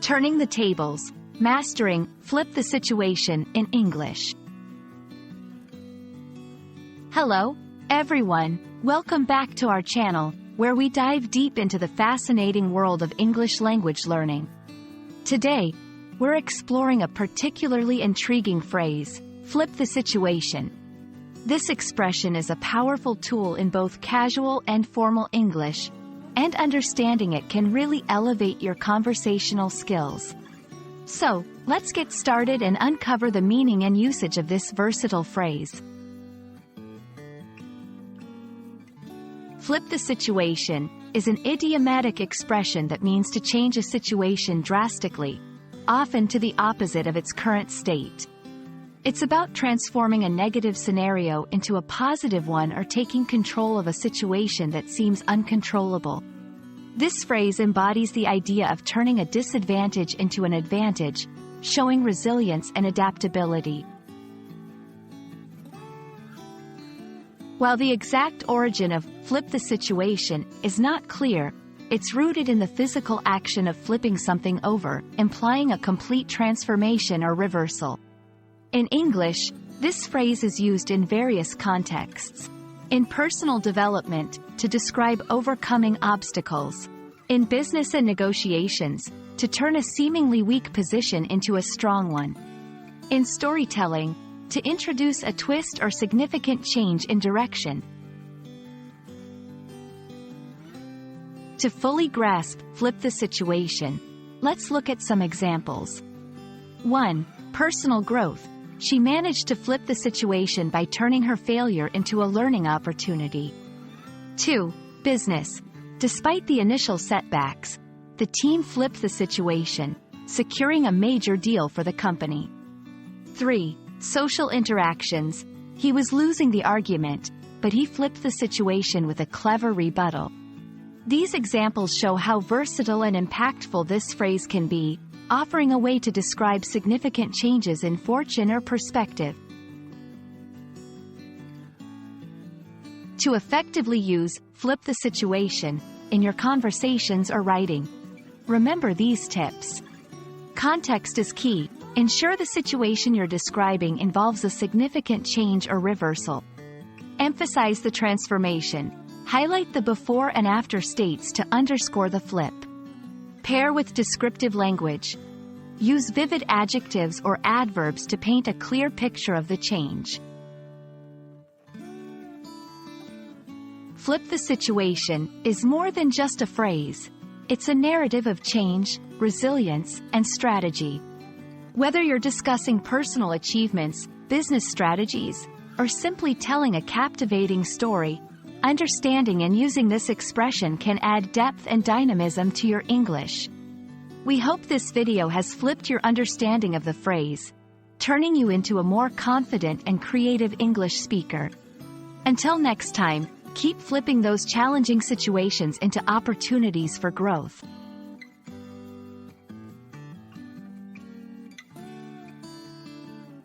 Turning the tables, mastering, flip the situation in English. Hello, everyone. Welcome back to our channel, where we dive deep into the fascinating world of English language learning. Today, we're exploring a particularly intriguing phrase, flip the situation. This expression is a powerful tool in both casual and formal English, and understanding it can really elevate your conversational skills. So, let's get started and uncover the meaning and usage of this versatile phrase. Flip the situation is an idiomatic expression that means to change a situation drastically, often to the opposite of its current state. It's about transforming a negative scenario into a positive one or taking control of a situation that seems uncontrollable. This phrase embodies the idea of turning a disadvantage into an advantage, showing resilience and adaptability. While the exact origin of flip the situation is not clear, it's rooted in the physical action of flipping something over, implying a complete transformation or reversal. In English, this phrase is used in various contexts. In personal development, to describe overcoming obstacles. In business and negotiations, to turn a seemingly weak position into a strong one. In storytelling, to introduce a twist or significant change in direction. To fully grasp, flip the situation, let's look at some examples. 1. Personal growth. She managed to flip the situation by turning her failure into a learning opportunity. 2. Business. Despite the initial setbacks, the team flipped the situation, securing a major deal for the company. 3. Social interactions. He was losing the argument, but he flipped the situation with a clever rebuttal. These examples show how versatile and impactful this phrase can be, offering a way to describe significant changes in fortune or perspective. To effectively use flip the situation in your conversations or writing, remember these tips. Context is key. Ensure the situation you're describing involves a significant change or reversal. Emphasize the transformation. Highlight the before and after states to underscore the flip. Pair with descriptive language. Use vivid adjectives or adverbs to paint a clear picture of the change. Flip the situation is more than just a phrase. It's a narrative of change, resilience, and strategy. Whether you're discussing personal achievements, business strategies, or simply telling a captivating story, understanding and using this expression can add depth and dynamism to your English. We hope this video has flipped your understanding of the phrase, turning you into a more confident and creative English speaker. Until next time, keep flipping those challenging situations into opportunities for growth.